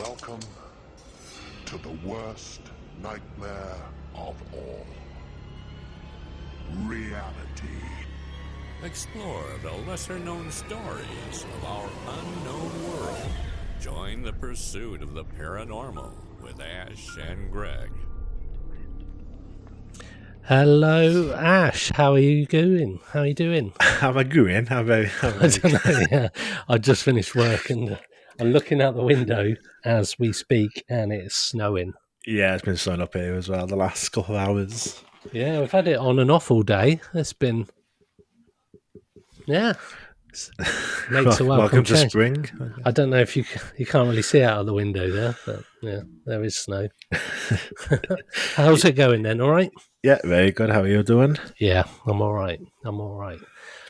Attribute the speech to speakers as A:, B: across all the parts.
A: Welcome to the worst nightmare of all. Reality.
B: Explore the lesser-known stories of our unknown world. Join the pursuit of the paranormal with Ash and Greg.
C: Hello, Ash. How are you doing?
D: How am I going?
C: I don't know. Yeah. I just finished work and I'm looking out the window as we speak, and it's snowing.
D: Yeah, it's been snowing up here as well the last couple of hours.
C: Yeah, we've had it on and off all day. It's been, makes a welcome
D: to
C: change.
D: spring.
C: I don't know if you can't really see out of the window there, but yeah, there is snow. How's it going then? All right?
D: Yeah, very good. How are you doing?
C: Yeah, I'm all right.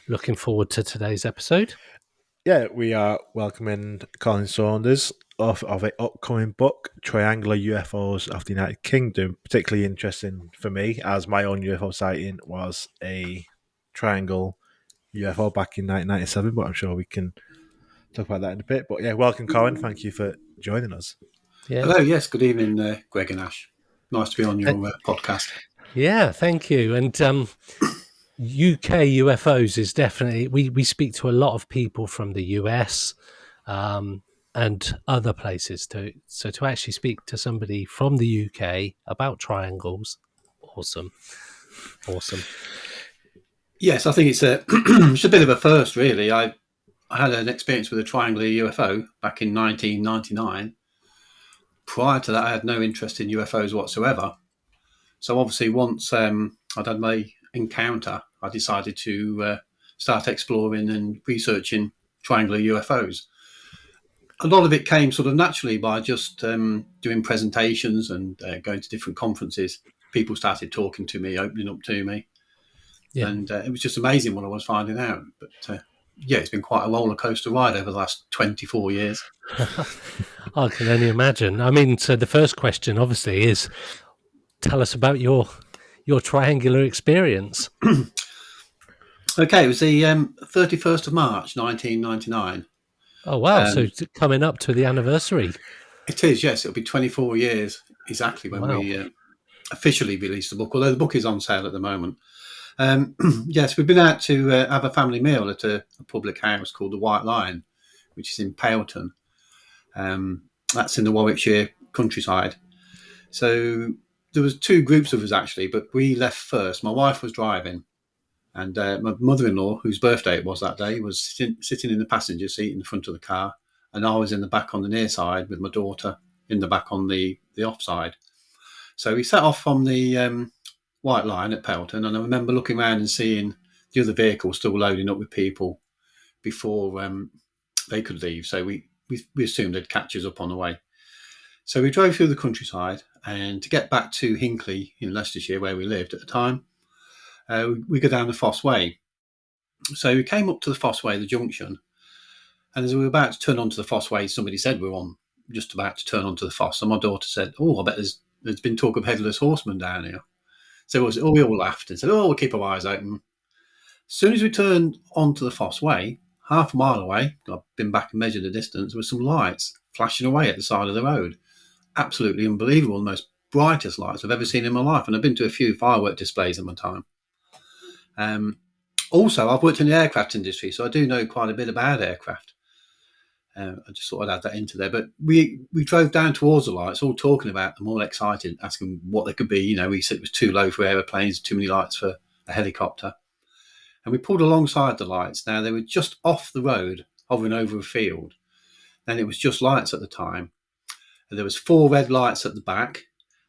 C: Looking forward to today's episode.
D: Yeah, we are welcoming Colin Saunders of an upcoming book, Triangular UFOs of the United Kingdom. Particularly interesting for me, as my own UFO sighting was a triangle UFO back in 1997, but I'm sure we can talk about that in a bit. But yeah, welcome, Colin. Thank you for joining us.
C: Yeah.
E: Hello, yes, good evening, Greg and Ash. Nice to be on your podcast.
C: Yeah, thank you. And UK UFOs is definitely, we speak to a lot of people from the US and other places too. So to actually speak to somebody from the UK about triangles, awesome.
E: Yes, I think it's it's a bit of a first, really. I had an experience with a triangular UFO back in 1999. Prior to that, I had no interest in UFOs whatsoever. So obviously, once I'd had my encounter, I decided to start exploring and researching triangular UFOs. A lot of it came sort of naturally by just doing presentations and going to different conferences. People started talking to me, opening up to me. Yeah. And it was just amazing what I was finding out. But yeah, it's been quite a roller coaster ride over the last 24 years.
C: I can only imagine. I mean, so the first question obviously is, tell us about your triangular experience.
E: Okay, it was the 31st of March, 1999.
C: Oh, wow. So coming up to the anniversary.
E: It is, yes. It'll be 24 years exactly when we officially release the book, although the book is on sale at the moment. Yes, we've been out to have a family meal at a public house called the White Lion, which is in Pailton. That's in the Warwickshire countryside. So there was two groups of us actually, but we left first. My wife was driving, and my mother-in-law, whose birthday it was that day, was sitting in the passenger seat in the front of the car, and I was in the back on the near side with my daughter in the back on the off side. So we set off from the White Line at Pailton, and I remember looking around and seeing the other vehicle still loading up with people before they could leave. So we assumed they'd catch us up on the way. So we drove through the countryside, and to get back to Hinckley in Leicestershire, where we lived at the time, we go down the Foss Way. So we came up to the Foss Way, the junction, and as we were about to turn onto the Foss Way, somebody said we're just about to turn onto the Foss, and my daughter said, "Oh, I bet there's been talk of headless horsemen down here." So we all laughed and said, "Oh, we'll keep our eyes open." As soon as we turned onto the Foss Way, half a mile away, I've been back and measured the distance, there were some lights flashing away at the side of the road. Absolutely unbelievable, the most brightest lights I've ever seen in my life. And I've been to a few firework displays in my time. Also, I've worked in the aircraft industry, so I do know quite a bit about aircraft. I just thought I'd add that into there. But we drove down towards the lights, all talking about them, all excited, asking what they could be. You know, we said it was too low for aeroplanes, too many lights for a helicopter. And we pulled alongside the lights. Now, they were just off the road, hovering over a field. And it was just lights at the time. And there was 4 red lights at the back,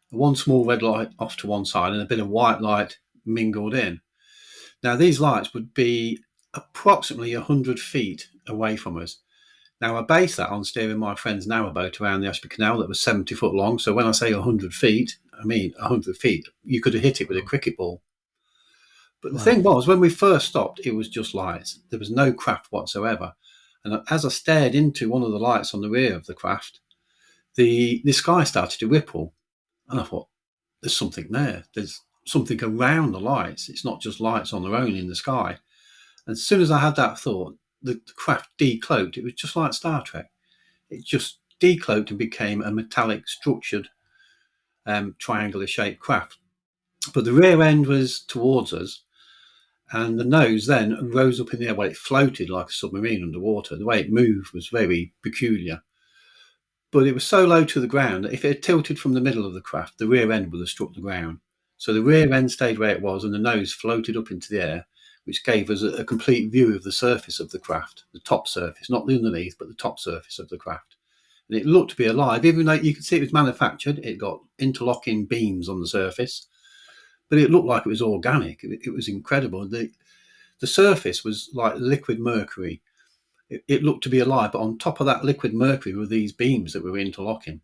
E: one small red light off to one side, and a bit of white light mingled in. Now, these lights would be approximately 100 feet away from us. Now, I based that on steering my friend's narrowboat around the Ashby Canal that was 70 foot long. So when I say 100 feet, I mean 100 feet. You could have hit it with a cricket ball. But the thing was, when we first stopped, it was just lights. There was no craft whatsoever. And as I stared into one of the lights on the rear of the craft, the sky started to ripple. And I thought, there's something there. There's something around the lights. It's not just lights on their own in the sky. And as soon as I had that thought, the craft decloaked. It was just like Star Trek. It just decloaked and became a metallic structured triangular shaped craft. But the rear end was towards us, and the nose then rose up in the air. Well, it floated like a submarine underwater. The way it moved was very peculiar. But it was so low to the ground that if it had tilted from the middle of the craft, the rear end would have struck the ground. So the rear end stayed where it was, and the nose floated up into the air, which gave us a complete view of the surface of the craft, the top surface, not the underneath, but the top surface of the craft. And it looked to be alive, even though you could see it was manufactured. It got interlocking beams on the surface, but it looked like it was organic. It was incredible. The surface was like liquid mercury. It looked to be alive, but on top of that liquid mercury were these beams that were interlocking.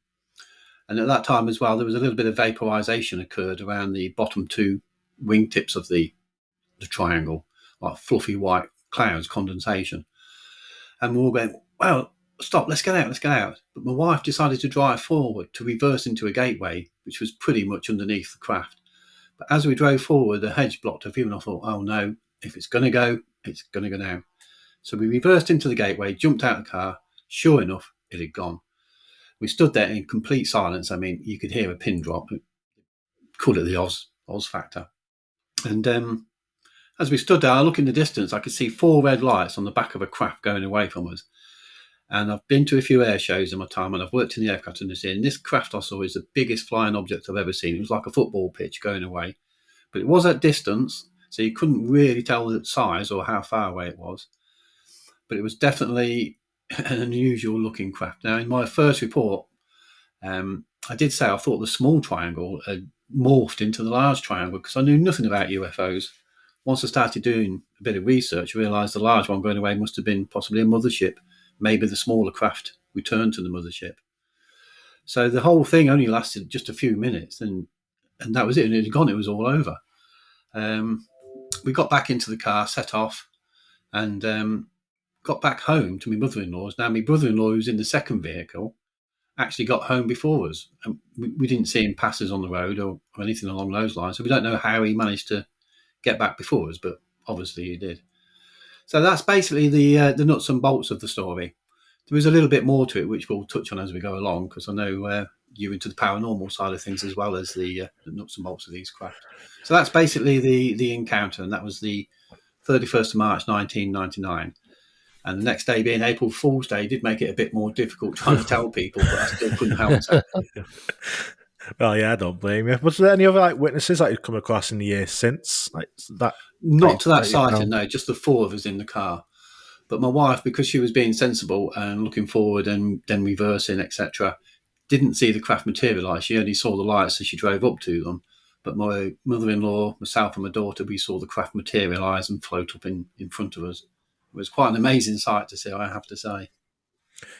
E: And at that time as well, there was a little bit of vaporization occurred around the bottom two wingtips of the triangle, like fluffy white clouds, condensation. And we were all going, well, stop, let's get out. But my wife decided to drive forward to reverse into a gateway, which was pretty much underneath the craft. But as we drove forward, the hedge blocked her view, and I thought, oh no, if it's going to go, it's going to go now. So we reversed into the gateway, jumped out of the car. Sure enough, it had gone. We stood there in complete silence. I mean, you could hear a pin drop. Called it the Oz factor. And as we stood there, I look in the distance, I could see 4 red lights on the back of a craft going away from us. And I've been to a few air shows in my time, and I've worked in the aircraft industry, and this craft I saw is the biggest flying object I've ever seen. It was like a football pitch going away. But it was at distance, so you couldn't really tell the size or how far away it was. But it was definitely an unusual looking craft. Now, in my first report, I did say I thought the small triangle had morphed into the large triangle because I knew nothing about UFOs. Once I started doing a bit of research, I realised the large one going away must have been possibly a mothership. Maybe the smaller craft returned to the mothership. So the whole thing only lasted just a few minutes, and that was it. And it had gone. It was all over. We got back into the car, set off, and got back home to my mother-in-law's. Now, my brother-in-law, who's in the second vehicle, actually got home before us. And we didn't see him pass us on the road or anything along those lines. So we don't know how he managed to get back before us, but obviously he did. So that's basically the nuts and bolts of the story. There is a little bit more to it, which we'll touch on as we go along, because I know you're into the paranormal side of things as well as the nuts and bolts of these craft. So that's basically the encounter, and that was the 31st of March 1999. And the next day being April Fool's Day did make it a bit more difficult trying to tell people, but I still couldn't help myself.
D: Well, yeah, I don't blame you. Was there any other witnesses that you've come across in the years since that?
E: Not to that sighting, no, just the 4 of us in the car. But my wife, because she was being sensible and looking forward and then reversing, etc., didn't see the craft materialise. She only saw the lights as she drove up to them. But my mother-in-law, myself and my daughter, we saw the craft materialise and float up in front of us. It was quite an amazing sight to see, I have to say.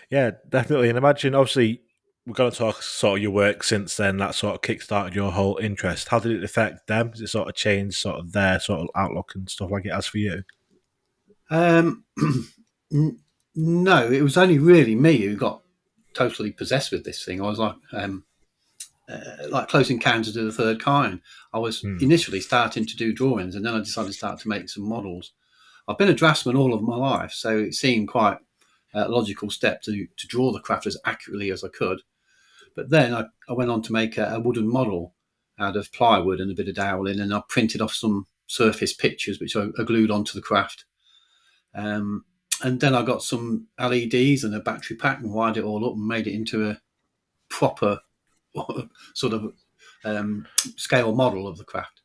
D: Yeah, definitely. And imagine, obviously, we're going to talk sort of your work since then, that sort of kickstarted your whole interest. How did it affect them? Did it sort of change sort of their sort of outlook and stuff like it has for you?
E: No, it was only really me who got totally possessed with this thing. I was like Close Encounters of the Third Kind. I was initially starting to do drawings, and then I decided to start to make some models. I've been a draftsman all of my life, so it seemed quite a logical step to draw the craft as accurately as I could. But then I went on to make a wooden model out of plywood and a bit of doweling, and I printed off some surface pictures which I glued onto the craft. And then I got some LEDs and a battery pack and wired it all up and made it into a proper sort of scale model of the craft.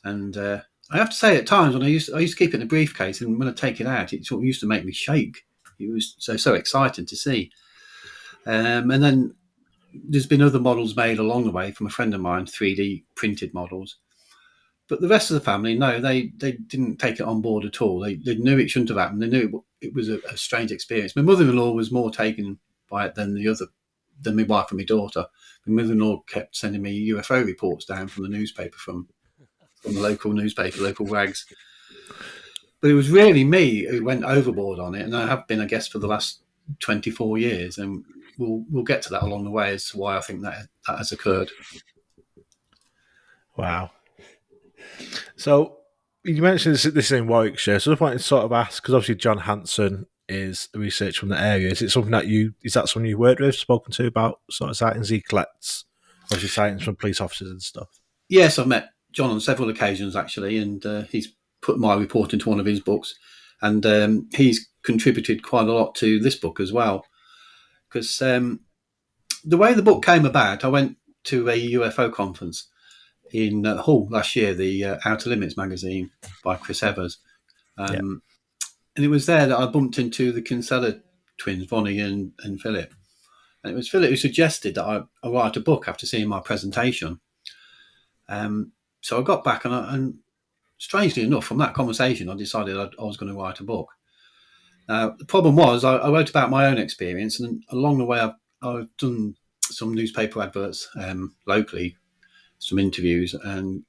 E: And I have to say, at times when I used to keep it in a briefcase, and when I take it out, it sort of used to make me shake. It was so exciting to see. And then there's been other models made along the way from a friend of mine, 3D printed models. But the rest of the family, no, they didn't take it on board at all. They knew it shouldn't have happened. They knew it was a strange experience. My mother-in-law was more taken by it than my wife and my daughter. My mother-in-law kept sending me UFO reports down from the newspaper, from the local newspaper, local rags. But it was really me who went overboard on it, and I have been, I guess, for the last 24 years. And we'll get to that along the way as to why I think that has occurred.
D: Wow. So you mentioned this is in Warwickshire, so I just wanted to sort of ask, because obviously John Hanson is research from the area. Is it something that is that someone you worked with, spoken to about sort of sightings? He collects obviously sightings from police officers and stuff.
E: Yes, I've met John on several occasions actually, and he's put my report into one of his books, and he's contributed quite a lot to this book as well. Because the way the book came about, I went to a UFO conference in Hull last year, the Outer Limits magazine by Chris Evers. And it was there that I bumped into the Kinsella twins, Vonnie and Philip. And it was Philip who suggested that I write a book after seeing my presentation. So I got back and strangely enough, from that conversation, I decided I was going to write a book. Now, the problem was I wrote about my own experience, and along the way I've done some newspaper adverts locally, some interviews, and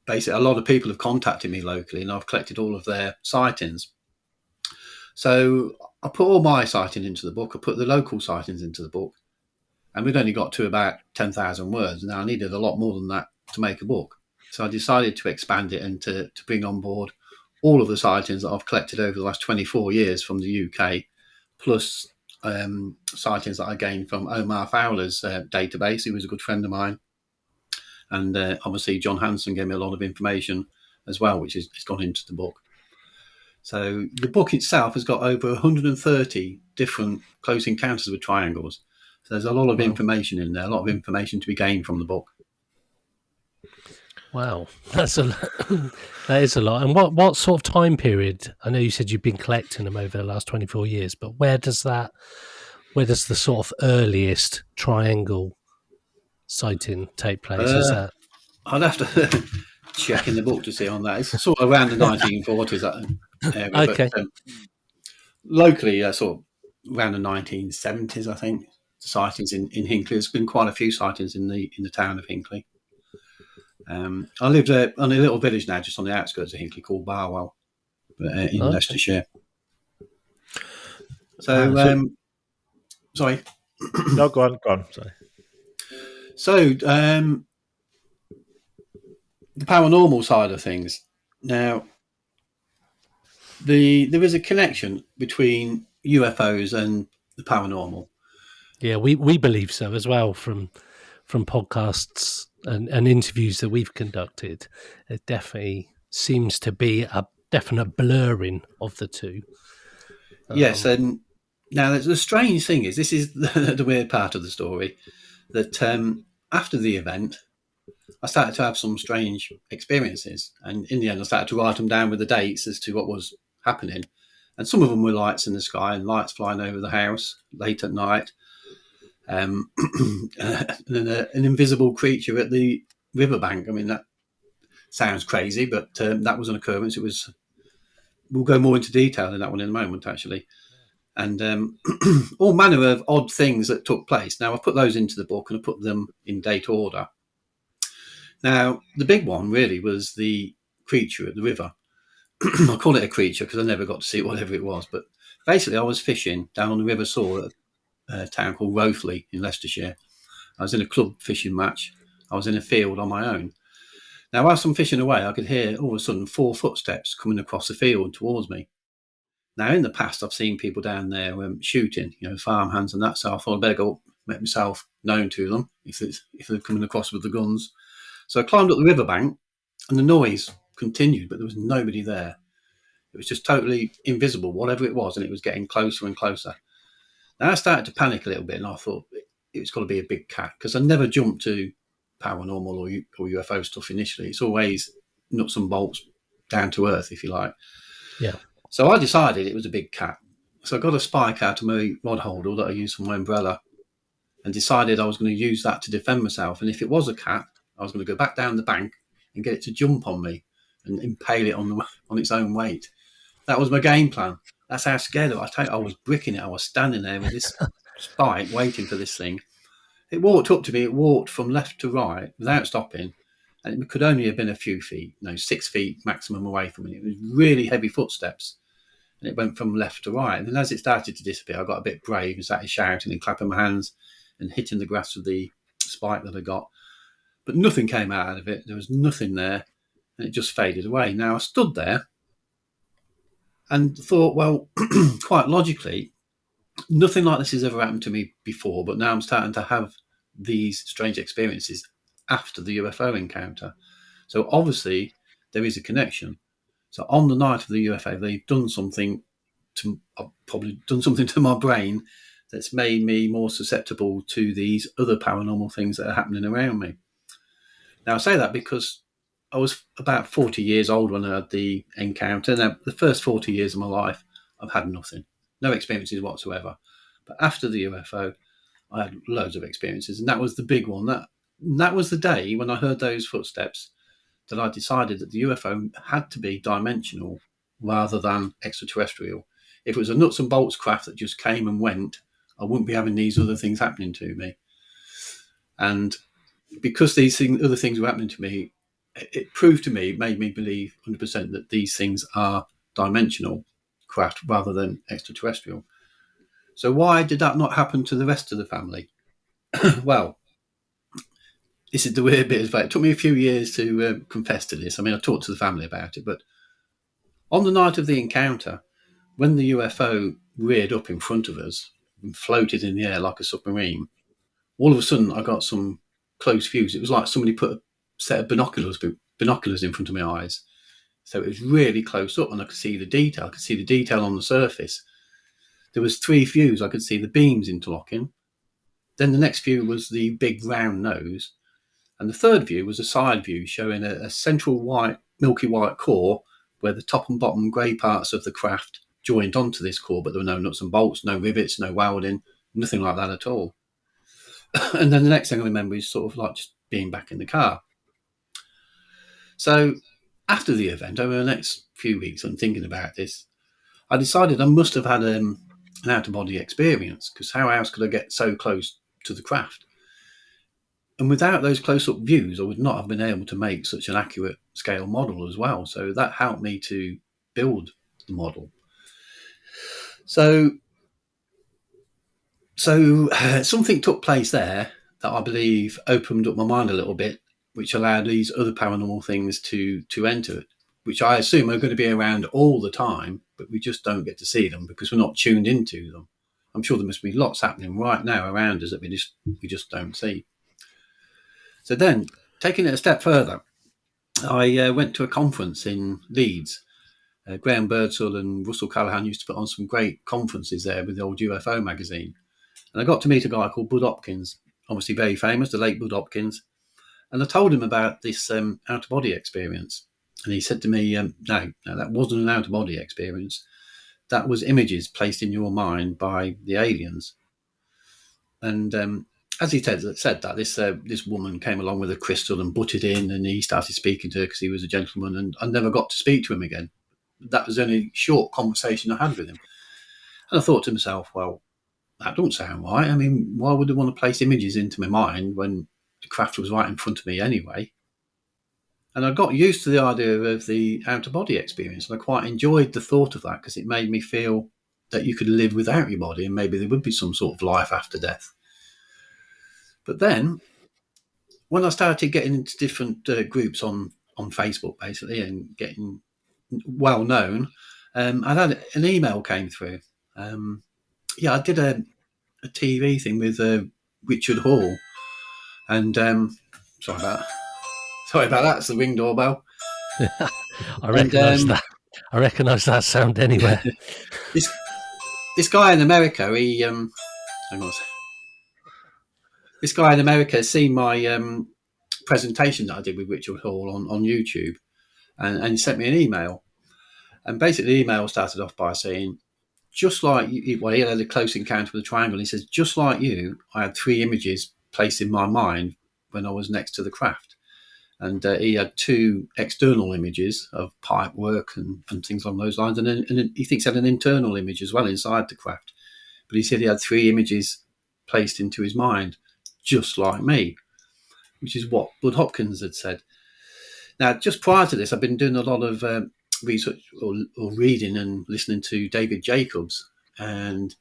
E: basically a lot of people have contacted me locally, and I've collected all of their sightings. So I put all my sightings into the book. I put the local sightings into the book, and we'd only got to about 10,000 words. Now I needed a lot more than that to make a book. So I decided to expand it and to bring on board all of the sightings that I've collected over the last 24 years from the UK, plus sightings that I gained from Omar Fowler's database, who was a good friend of mine. And obviously John Hanson gave me a lot of information as well, which has gone into the book. So the book itself has got over 130 different close encounters with triangles. So there's a lot of information in there, a lot of information to be gained from the book.
C: Wow, that is a lot. And what sort of time period? I know you said you've been collecting them over the last 24 years, but where does the sort of earliest triangle sighting take place? Is that?
E: I'd have to check in the book to see on that. It's sort of around the 1940s, that area.
C: Okay.
E: But locally, sort of around the 1970s, I think. The sightings in Hinckley. There's been quite a few sightings in the town of Hinckley. I lived on a little village now, just on the outskirts of Hinckley, called Barwell, in Leicestershire. So, sorry.
D: No, go on. Sorry.
E: So, the paranormal side of things. Now, there is a connection between UFOs and the paranormal.
C: Yeah, we believe so as well from podcasts and interviews that we've conducted. It definitely seems to be a definite blurring of the two.
E: Yes, and now the strange thing is, this is the weird part of the story, that after the event, I started to have some strange experiences, and in the end I started to write them down with the dates as to what was happening. And some of them were lights in the sky and lights flying over the house late at night. And an invisible creature at the riverbank. I mean, that sounds crazy, but that was an occurrence. We'll go more into detail in that one in a moment, actually. And all manner of odd things that took place. Now, I've put those into the book and I put them in date order. Now, the big one really was the creature at the river. I call it a creature because I never got to see whatever it was. But basically, I was fishing down on the River Soar at a town called Rothley in Leicestershire. I was in a club fishing match. I was in a field on my own. Now, whilst I'm fishing away, I could hear all of a sudden 4 footsteps coming across the field towards me. Now, in the past, I've seen people down there shooting, farmhands and that. So I thought I'd better go make myself known to them if they're coming across with the guns. So I climbed up the riverbank, and the noise continued, but there was nobody there. It was just totally invisible, whatever it was, and it was getting closer and closer. Now I started to panic a little bit, and I thought it's got to be a big cat, because I never jumped to paranormal or UFO stuff initially. It's always nuts and bolts, down to earth, if you like.
C: Yeah.
E: So I decided it was a big cat. So I got a spike out of my rod holder that I used for my umbrella, and decided I was going to use that to defend myself. And if it was a cat, I was going to go back down the bank and get it to jump on me and impale it on its own weight. That was my game plan. That's how scared I was bricking it. I was standing there with this spike waiting for this thing. It walked up to me. It walked from left to right without stopping. And it could only have been a few feet, 6 feet maximum away from me. It was really heavy footsteps. And it went from left to right. And then as it started to disappear, I got a bit brave and started shouting and clapping my hands and hitting the grass with the spike that I got. But nothing came out of it. There was nothing there. And it just faded away. Now I stood there and thought, well, quite logically, nothing like this has ever happened to me before, but now I'm starting to have these strange experiences after the UFO encounter. So obviously there is a connection. So on the night of the UFO, they've done something to, probably done something to my brain that's made me more susceptible to these other paranormal things that are happening around me. Now I say that because I was about 40 years old when I had the encounter. Now the first 40 years of my life, I've had nothing, no experiences whatsoever. But after the UFO, I had loads of experiences, and that was the big one. That was the day when I heard those footsteps that I decided that the UFO had to be dimensional rather than extraterrestrial. If it was a nuts and bolts craft that just came and went, I wouldn't be having these other things happening to me. And because these other things were happening to me, it proved to me, it made me believe 100% that these things are dimensional craft rather than extraterrestrial. So why did that not happen to the rest of the family? Well, this is the weird bit. It took me a few years to confess to this. I mean, I talked to the family about it, but on the night of the encounter, when the UFO reared up in front of us and floated in the air like a submarine, all of a sudden I got some close views. It was like somebody put a set of binoculars in front of my eyes. So it was really close up and I could see the detail. I could see the detail on the surface. There was 3 views. I could see the beams interlocking. Then the next view was the big round nose. And the third view was a side view showing a central white, milky white core where the top and bottom grey parts of the craft joined onto this core, but there were no nuts and bolts, no rivets, no welding, nothing like that at all. And then the next thing I remember is sort of like just being back in the car. So after the event, over the next few weeks, I'm thinking about this, I decided I must have had an out-of-body experience, because how else could I get so close to the craft? And without those close-up views, I would not have been able to make such an accurate scale model as well. So that helped me to build the model. So something took place there that I believe opened up my mind a little bit, which allowed these other paranormal things to enter it, which I assume are going to be around all the time, but we just don't get to see them because we're not tuned into them. I'm sure there must be lots happening right now around us that we just don't see. So then, taking it a step further, I went to a conference in Leeds. Graham Birdsall and Russell Callahan used to put on some great conferences there with the old UFO magazine. And I got to meet a guy called Bud Hopkins, obviously very famous, the late Bud Hopkins. And I told him about this out-of-body experience. And he said to me, no, that wasn't an out-of-body experience. That was images placed in your mind by the aliens. And as he said that, this woman came along with a crystal and butted in, and he started speaking to her because he was a gentleman, and I never got to speak to him again. That was the only short conversation I had with him. And I thought to myself, well, that don't sound right. I mean, why would they want to place images into my mind when the craft was right in front of me anyway? And I got used to the idea of the out-of-body experience, and I quite enjoyed the thought of that because it made me feel that you could live without your body and maybe there would be some sort of life after death. But then, when I started getting into different groups on Facebook, basically, and getting well known, I had an email came through. I did a TV thing with Richard Hall, and sorry about that. It's the Ring doorbell.
C: I recognise that. I recognise that sound anywhere.
E: This guy in America, hang on a second. This guy in America has seen my presentation that I did with Richard Hall on YouTube, and he sent me an email. And basically, the email started off by saying, just like you, well, he had a close encounter with a triangle. He says, just like you, I had 3 images placed in my mind when I was next to the craft. And he had 2 external images of pipe work and things along those lines. And then he thinks he had an internal image as well inside the craft. But he said he had 3 images placed into his mind, just like me, which is what Bud Hopkins had said. Now, just prior to this, I've been doing a lot of research or reading and listening to David Jacobs, and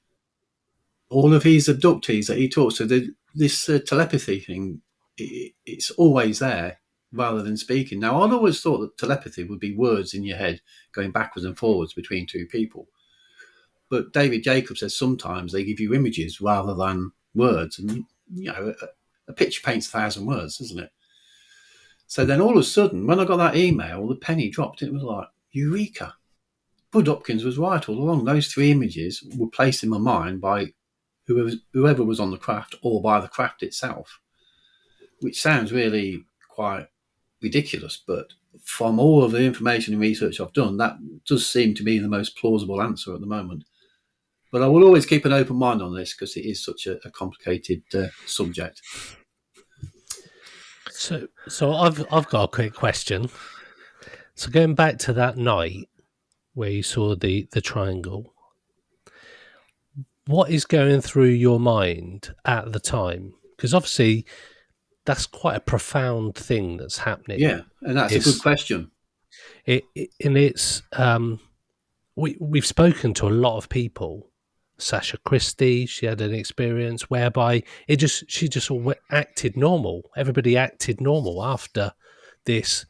E: all of his abductees that he talks to, this telepathy thing, it's always there rather than speaking. Now, I'd always thought that telepathy would be words in your head going backwards and forwards between two people. But David Jacobs says sometimes they give you images rather than words. And, a picture paints 1,000 words, doesn't it? So then all of a sudden, when I got that email, the penny dropped. It was like, eureka. Bud Hopkins was right all along. Those 3 images were placed in my mind by whoever was on the craft or by the craft itself, which sounds really quite ridiculous. But from all of the information and research I've done, that does seem to be the most plausible answer at the moment. But I will always keep an open mind on this because it is such a complicated subject.
C: So I've got a quick question. So going back to that night where you saw the triangle, what is going through your mind at the time? Because obviously that's quite a profound thing that's happening.
E: Yeah, and that's a good question.
C: We've spoken to a lot of people. Sasha Christie, she had an experience whereby she just all acted normal. Everybody acted normal after this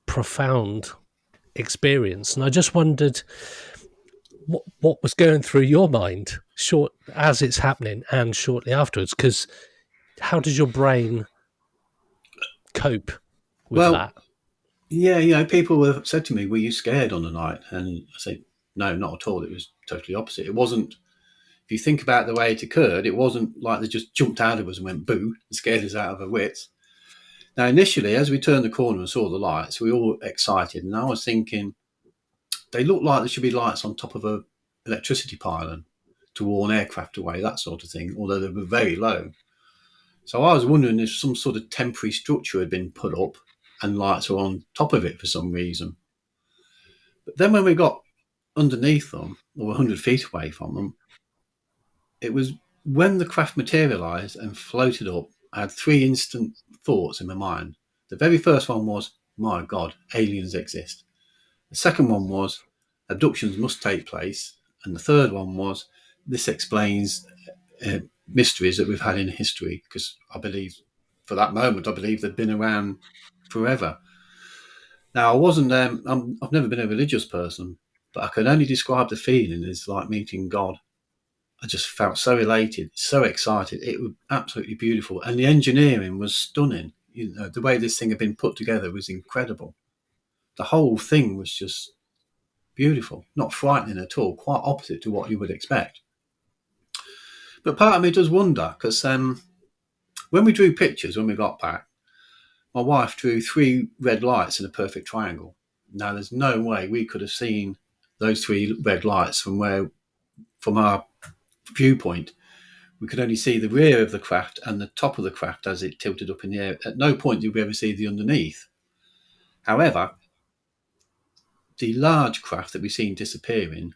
C: profound experience, and I just wondered what was going through your mind as it's happening and shortly afterwards. Because how does your brain cope with that?
E: Yeah, people have said to me, "Were you scared on the night?" And I say, "No, not at all. It was totally opposite. It wasn't." If you think about the way it occurred, it wasn't like they just jumped out of us and went boo and scared us out of our wits. Now, initially, as we turned the corner and saw the lights, we were all excited. And I was thinking, they look like there should be lights on top of an electricity pylon to warn aircraft away, that sort of thing, although they were very low. So I was wondering if some sort of temporary structure had been put up and lights were on top of it for some reason. But then when we got underneath them, or 100 feet away from them, it was when the craft materialised and floated up, I had 3 instant thoughts in my mind. The very first one was, my God, aliens exist. The second one was, abductions must take place. And the third one was, this explains mysteries that we've had in history, because I believe, for that moment, they'd been around forever. Now, I've never been a religious person, but I can only describe the feeling as like meeting God. I just felt so elated, so excited. It was absolutely beautiful. And the engineering was stunning. The way this thing had been put together was incredible. The whole thing was just beautiful, not frightening at all, quite opposite to what you would expect. But part of me does wonder, because when we drew pictures, when we got back, my wife drew 3 red lights in a perfect triangle. Now, there's no way we could have seen those 3 red lights from our viewpoint. We could only see the rear of the craft and the top of the craft as it tilted up in the air. At no point did we ever see the underneath. However, the large craft that we've seen disappearing,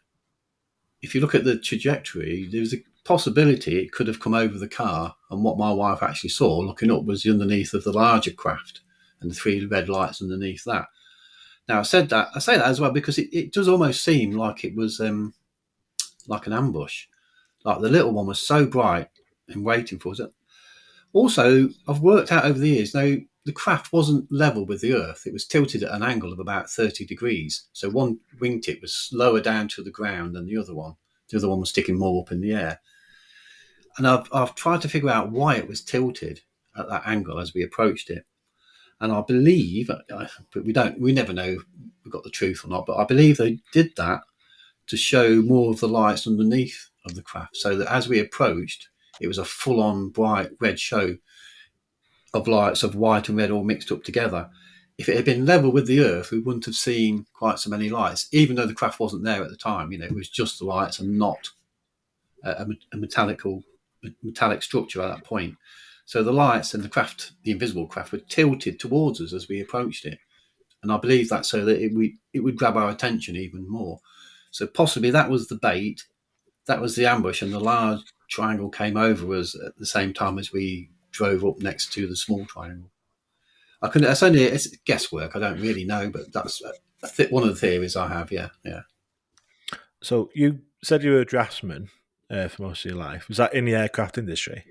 E: if you look at the trajectory, there's a possibility it could have come over the car, and what my wife actually saw looking up was the underneath of the larger craft and the 3 red lights underneath that. Now, I say that as well because it does almost seem like it was like an ambush. Like the little one was so bright and waiting for us. Also, I've worked out over the years, now the craft wasn't level with the earth. It was tilted at an angle of about 30 degrees. So one wingtip was lower down to the ground than the other one. The other one was sticking more up in the air. And I've tried to figure out why it was tilted at that angle as we approached it. And I believe, but we never know if we got the truth or not, but I believe they did that to show more of the lights underneath of the craft, so that as we approached, it was a full-on bright red show of lights of white and red all mixed up together. If it had been level with the earth, we wouldn't have seen quite so many lights, even though the craft wasn't there at the time. It was just the lights and not a metallic structure at that point. So the lights and the craft, the invisible craft, were tilted towards us as we approached it. And I believe that's so that it would grab our attention even more. So possibly that was the bait, that was the ambush, and the large triangle came over us at the same time as we drove up next to the small triangle. It's guesswork. I don't really know, but that's one of the theories I have. Yeah.
D: So you said you were a draftsman for most of your life. Was that in the aircraft industry?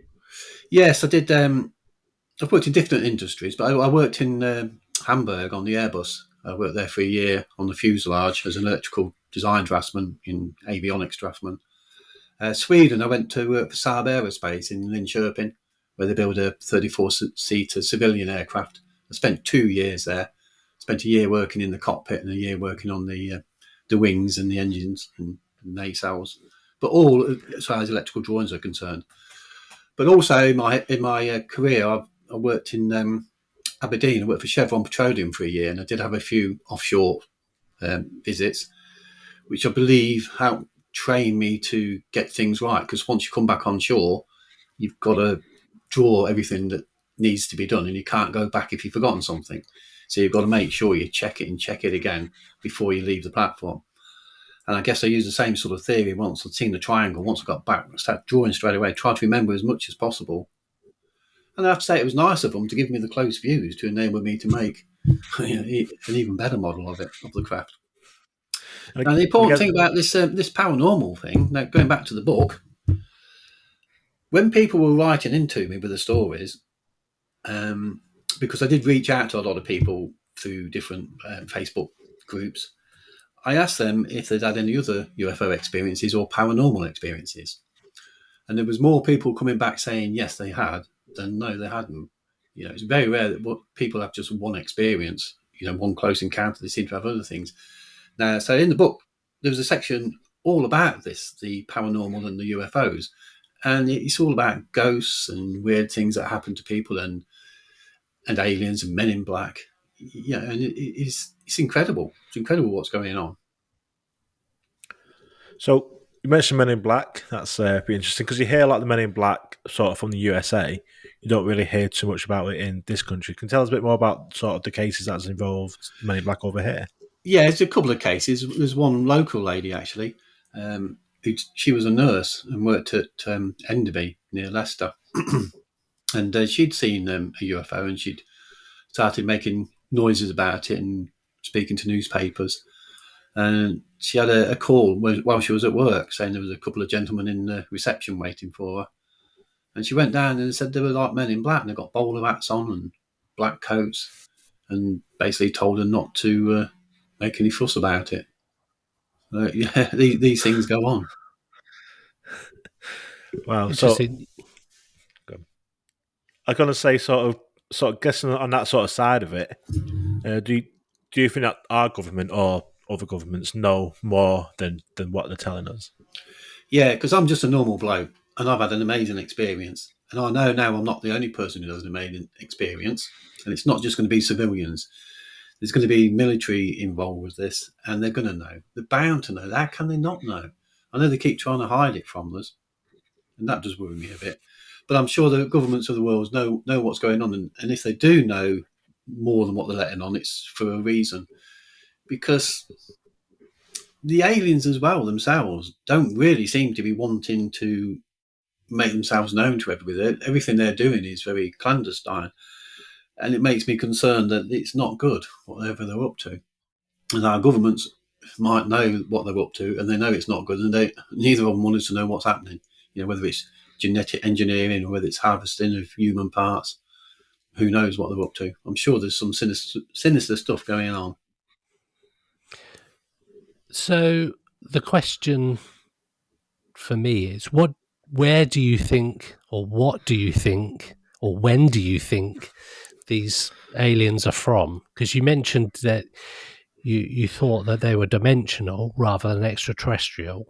E: Yes, I did. I I've worked in different industries, but I worked in Hamburg on the Airbus. I worked there for a year on the fuselage as an electrical design draftsman in avionics draftsman. Sweden, I went to work for Saab Aerospace in Linköping, where they build a 34-seater civilian aircraft. I spent 2 years there. Spent a year working in the cockpit and a year working on the wings and the engines and nacelles, but all as far as electrical drawings are concerned. But also in my career, I worked in Aberdeen. I worked for Chevron Petroleum for a year, and I did have a few offshore visits, which I believe helped train me to get things right. Because once you come back on shore, you've got to draw everything that needs to be done, and you can't go back if you've forgotten something. So you've got to make sure you check it and check it again before you leave the platform. And I guess I used the same sort of theory once I'd seen the triangle. Once I got back, I started drawing straight away, tried to remember as much as possible. And I have to say it was nice of them to give me the close views to enable me to make an even better model of the craft. And the important thing about this paranormal thing, now going back to the book, when people were writing into me with the stories, because I did reach out to a lot of people through different Facebook groups, I asked them if they'd had any other UFO experiences or paranormal experiences. And there was more people coming back saying yes, they had, than no, they hadn't. It's very rare that people have just one experience, one close encounter. They seem to have other things. Now, so in the book, there was a section all about this, the paranormal and the UFOs. And it's all about ghosts and weird things that happen to people and aliens and men in black. And it's incredible. It's incredible what's going on.
D: So you mentioned Men in Black. That's pretty interesting because you hear like the Men in Black sort of from the USA. You don't really hear too much about it in this country. Can you tell us a bit more about sort of the cases that's involved Men in Black over here?
E: Yeah, it's a couple of cases. There's one local lady actually. She was a nurse and worked at Enderby near Leicester. And she'd seen a UFO and she'd started making noises about it and speaking to newspapers. And she had a call while she was at work saying there was a couple of gentlemen in the reception waiting for her. And she went down and said they were like Men in Black and they got bowler hats on and black coats and basically told her not to make any fuss about it. Yeah, these things go on.
D: Wow. So I'm going to say sort of guessing on that sort of side of it, do you think that our government or other governments know more than what they're telling us?
E: Yeah, because I'm just a normal bloke and I've had an amazing experience. And I know now I'm not the only person who has an amazing experience. And it's not just going to be civilians. There's going to be military involved with this and they're going to know. They're bound to know. How can they not know? I know they keep trying to hide it from us. And that does worry me a bit. But I'm sure the governments of the world know what's going on. And if they do know more than what they're letting on, it's for a reason. Because the aliens as well themselves don't really seem to be wanting to make themselves known to everybody. Everything they're doing is very clandestine. And it makes me concerned that it's not good, whatever they're up to. And our governments might know what they're up to and they know it's not good. And neither of them want us to know what's happening. Whether it's genetic engineering or whether it's harvesting of human parts, who knows what they're up to. I'm sure there's some sinister stuff going on.
C: So the question for me is, where do you think, or what do you think, or when do you think these aliens are from? Because you mentioned that you thought that they were dimensional rather than extraterrestrial.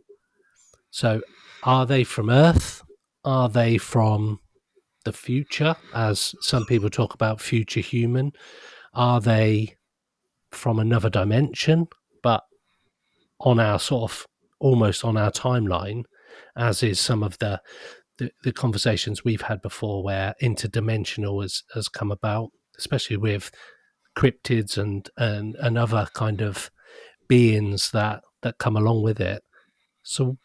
C: So are they from Earth? Are they from the future, as some people talk about future human? Are they from another dimension, but on our sort of almost on our timeline, as is some of the conversations we've had before where interdimensional has come about, especially with cryptids and other kind of beings that come along with it. So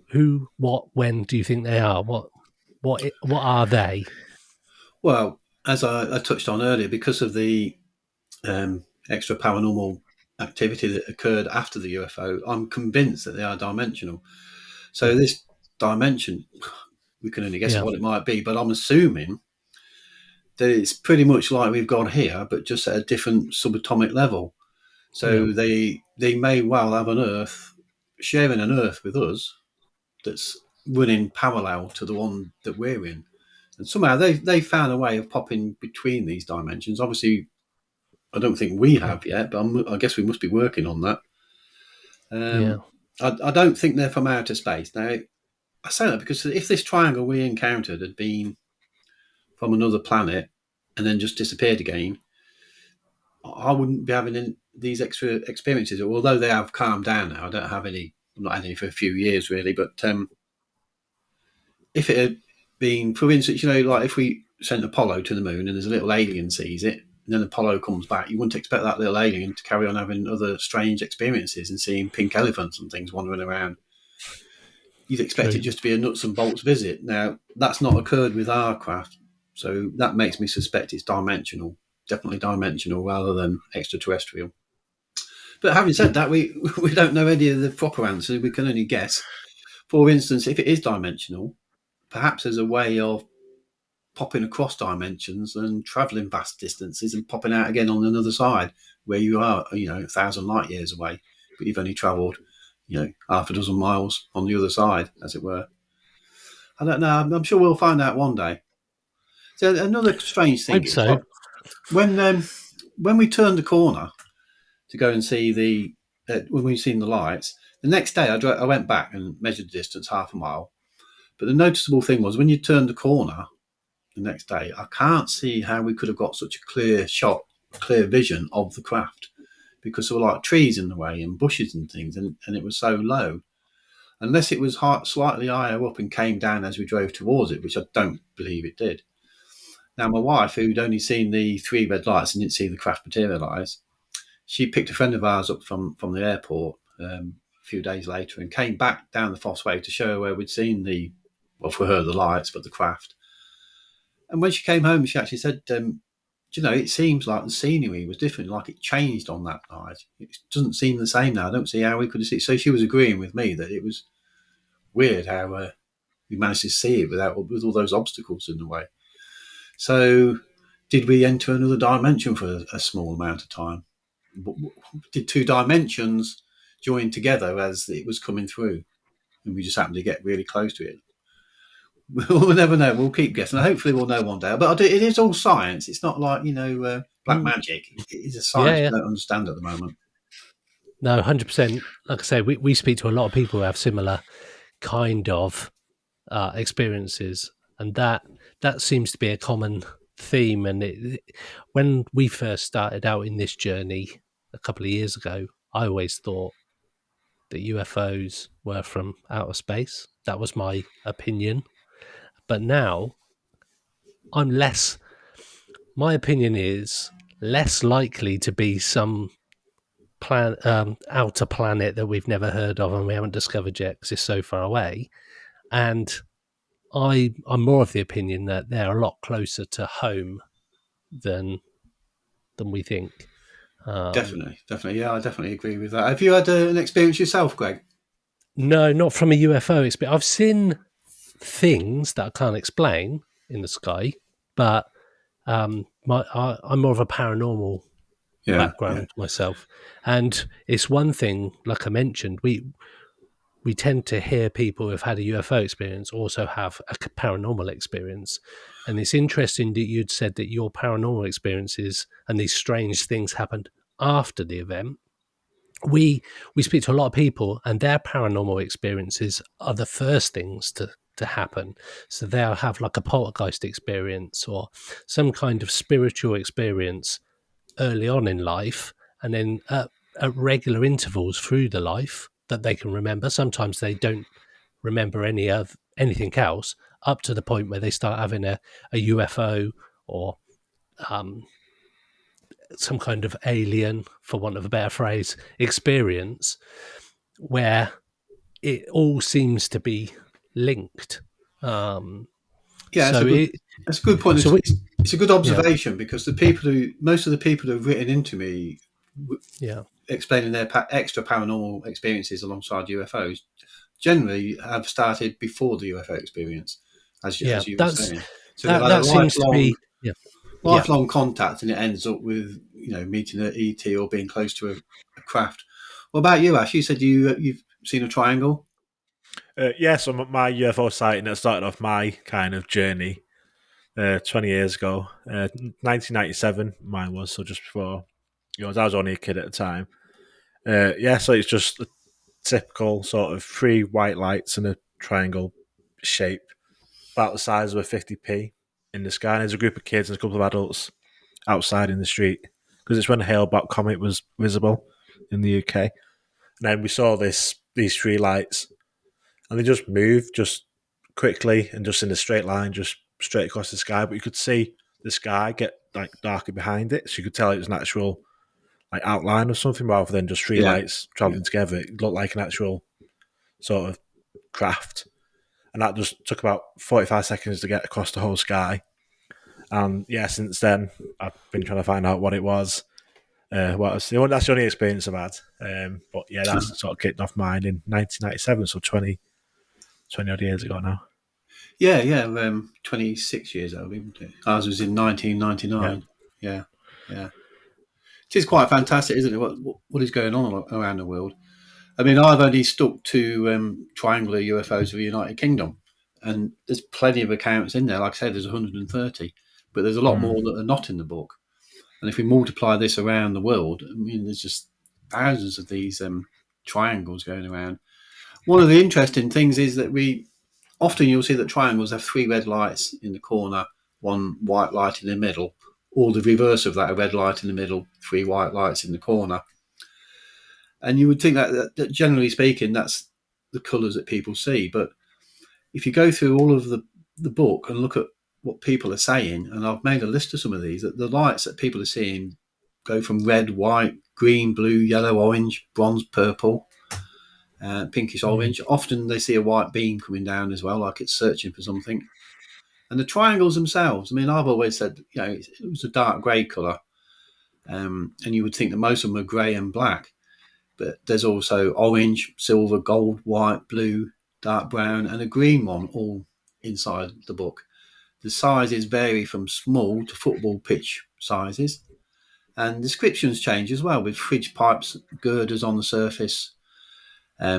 C: who, what, when do you think they are? What are they?
E: Well, as I touched on earlier, because of the extra paranormal activity that occurred after the UFO, I'm convinced that they are dimensional. So this dimension, we can only guess what it might be, but I'm assuming that it's pretty much like we've gone here, but just at a different subatomic level. So they may well have an Earth, sharing an Earth with us, that's running parallel to the one that we're in. And somehow they found a way of popping between these dimensions. Obviously, I don't think we have yet, but I guess we must be working on that. I don't think they're from outer space. Now, I say that because if this triangle we encountered had been from another planet and then just disappeared again, I wouldn't be having these extra experiences. Although they have calmed down now, I don't have any. I'm not had any for a few years really. But if it had been, for instance, like if we sent Apollo to the moon and there's a little alien sees it, and then Apollo comes back, you wouldn't expect that little alien to carry on having other strange experiences and seeing pink elephants and things wandering around. You'd expect it just to be a nuts and bolts visit. Now, that's not occurred with our craft, so that makes me suspect it's dimensional, definitely dimensional rather than extraterrestrial. But having said that, we don't know any of the proper answers. We can only guess. For instance, if it is dimensional, perhaps there's a way of popping across dimensions and travelling vast distances and popping out again on another side where you are, 1,000 light years away, but you've only travelled, half a dozen miles on the other side, as it were. I don't know. I'm sure we'll find out one day. So another strange thing is, like, when we turned the corner to go and see when we've seen the lights, the next day I went back and measured the distance, half a mile. But the noticeable thing was when you turned the corner the next day, I can't see how we could have got such a clear shot, clear vision of the craft, because there were like trees in the way and bushes and things, and it was so low. Unless it was slightly higher up and came down as we drove towards it, which I don't believe it did. Now, my wife, who'd only seen the 3 red lights and didn't see the craft materialise, she picked a friend of ours up from the airport a few days later and came back down the Foss Way to show her where we'd seen for her, the lights, but the craft. And when she came home, she actually said, it seems like the scenery was different, like it changed on that night. It doesn't seem the same now. I don't see how we could have seen it. So she was agreeing with me that it was weird how we managed to see it with all those obstacles in the way. So did we enter another dimension for a small amount of time? Did 2 dimensions join together as it was coming through? And we just happened to get really close to it. We'll never know. We'll keep guessing. Hopefully we'll know one day. But it is all science. It's not like, black magic. It is a science we don't understand at the moment.
C: No, 100%. Like I say, we speak to a lot of people who have similar kind of experiences. And that seems to be a common theme. And when we first started out in this journey a couple of years ago, I always thought that UFOs were from outer space. That was my opinion. But now my opinion is less likely to be some outer planet that we've never heard of and we haven't discovered yet because it's so far away. And I'm more of the opinion that they're a lot closer to home than we think.
E: Definitely. Yeah, I definitely agree with that. Have you had an experience yourself, Greg?
C: No, not from a UFO experience. I've seen things that I can't explain in the sky, but I'm more of a paranormal background myself. And it's one thing, like I mentioned, we tend to hear people who've had a UFO experience also have a paranormal experience. And it's interesting that you'd said that your paranormal experiences and these strange things happened after the event. We speak to a lot of people and their paranormal experiences are the first things to happen. So they'll have like a poltergeist experience or some kind of spiritual experience early on in life, and then at regular intervals through the life that they can remember. Sometimes they don't remember anything else up to the point where they start having a UFO or some kind of alien, for want of a better phrase, experience where it all seems to be linked.
E: That's a good point. So it's a good observation because most of the people who've written into me, explaining their extra paranormal experiences alongside UFOs, generally have started before the UFO experience, as you were saying. So that seems to be lifelong contact, and it ends up with meeting an ET or being close to a craft. What about you, Ash? You said you've seen a triangle.
D: So my UFO sighting that started off my kind of journey 20 years ago, 1997. Mine was, so just before yours. I was only a kid at the time. So it's just a typical sort of three white lights in a triangle shape, about the size of a 50p in the sky. And there's a group of kids and a couple of adults outside in the street because it's when the Hale-Bopp comet was visible in the UK. And then we saw these three lights, and they just moved just quickly and just in a straight line, just straight across the sky. But you could see the sky get like darker behind it, so you could tell it was an actual like outline of something rather than just three lights traveling together. It looked like an actual sort of craft, and that just took about 45 seconds to get across the whole sky. And since then I've been trying to find out what it was. That's the only experience I've had. But that's sort of kicked off mine in 1997, so 20 odd years ago now.
E: 26 years old, isn't it? Ours was in 1999. Yeah. It is quite fantastic, isn't it? What is going on around the world? I mean, I've only stuck to triangular UFOs of the United Kingdom, and there's plenty of accounts in there. Like I said, there's 130, but there's a lot more that are not in the book. And if we multiply this around the world, I mean, there's just thousands of these triangles going around. One of the interesting things is that often you'll see that triangles have three red lights in the corner, one white light in the middle, or the reverse of that, a red light in the middle, three white lights in the corner. And you would think that generally speaking, that's the colours that people see. But if you go through all of the book and look at what people are saying, and I've made a list of some of these, that the lights that people are seeing go from red, white, green, blue, yellow, orange, bronze, purple, pinkish orange. Often they see a white beam coming down as well, like it's searching for something. And the triangles themselves, I mean, I've always said, it was a dark grey colour, and you would think that most of them are grey and black. But there's also orange, silver, gold, white, blue, dark brown, and a green one all inside the book. The sizes vary from small to football pitch sizes. And descriptions change as well, with fridge pipes, girders on the surface,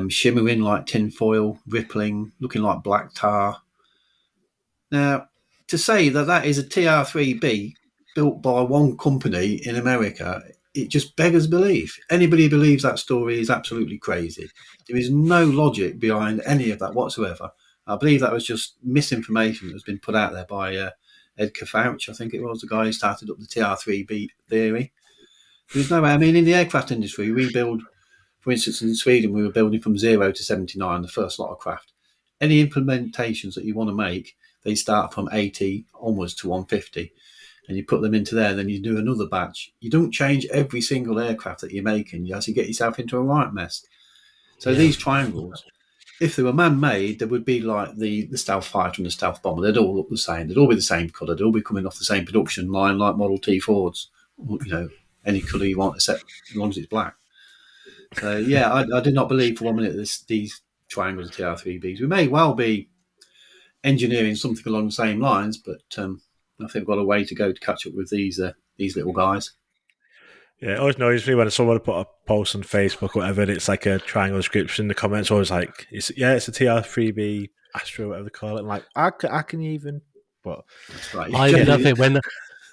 E: shimmering like tin foil, rippling, looking like black tar. Now, to say that is a TR-3B built by one company in America, it just beggars belief. Anybody who believes that story is absolutely crazy. There is no logic behind any of that whatsoever. I believe that was just misinformation that has been put out there by Edgar Fouch, I think it was, the guy who started up the TR-3B theory. There's no way. I mean, in the aircraft industry, we build, for instance, in Sweden, we were building from 0 to 79, the first lot of craft. Any implementations that you want to make, they start from 80 onwards to 150. And you put them into there, then you do another batch. You don't change every single aircraft that you're making. You actually get yourself into a right mess. So these triangles, if they were man-made, they would be like the stealth fighter and the stealth bomber. They'd all look the same. They'd all be the same colour. They'd all be coming off the same production line like Model T Fords. Any colour you want, except as long as it's black. So, I did not believe for 1 minute these triangles are TR-3Bs. We may well be engineering something along the same lines, but I think we've got a way to go to catch up with these little guys.
D: Yeah, it always annoys me when someone put a post on Facebook or whatever, and it's like a triangle description. The comments always like, it's a TR-3B Astro, whatever they call it. And like, I can even, but
E: that's right.
C: I love it when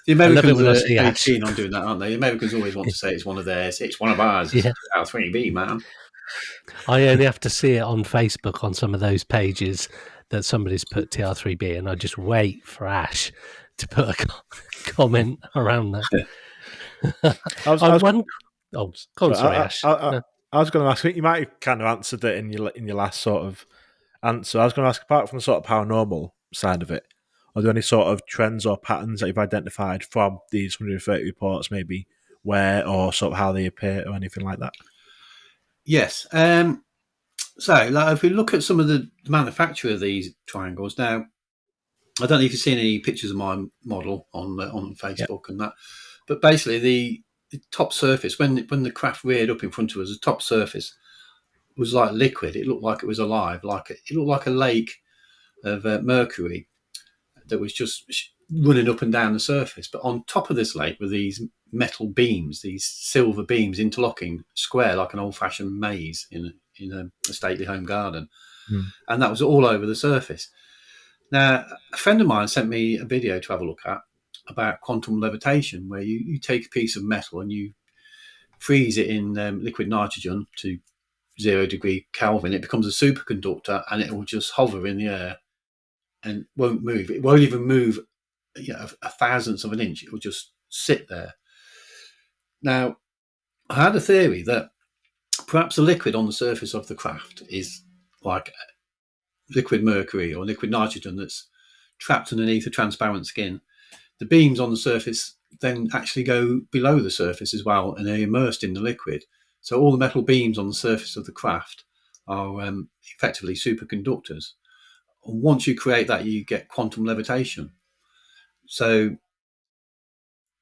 E: the Americans are very keen on doing that, aren't they? The Americans always want to say it's one of theirs. It's one of ours. It's TR-3B, man.
C: I only have to see it on Facebook on some of those pages that somebody's put TR-3B, and I just wait for Ash to put a comment around that.
D: I was going to ask. You might have kind of answered it in your last sort of answer. I was going to ask, apart from the sort of paranormal side of it, are there any sort of trends or patterns that you've identified from these 130 reports, maybe where or sort of how they appear or anything like that?
E: Yes. So, if we look at some of the manufacture of these triangles, now, I don't know if you've seen any pictures of my model on Facebook and that, but basically the top surface, when the craft reared up in front of us, the top surface was like liquid. It looked like it was alive. It looked like a lake of mercury that was just running up and down the surface. But on top of this lake were these metal beams, these silver beams interlocking square like an old-fashioned maze in a stately home garden. And that was all over the surface. Now, a friend of mine sent me a video to have a look at about quantum levitation, where you take a piece of metal and you freeze it in liquid nitrogen to 0 degree Kelvin. It becomes a superconductor and it will just hover in the air and won't move. It won't even move a thousandth of an inch. It will just sit there. Now, I had a theory that perhaps the liquid on the surface of the craft is like liquid mercury or liquid nitrogen that's trapped underneath a transparent skin. The beams on the surface then actually go below the surface as well, and they're immersed in the liquid. So all the metal beams on the surface of the craft are effectively superconductors. And once you create that, you get quantum levitation. So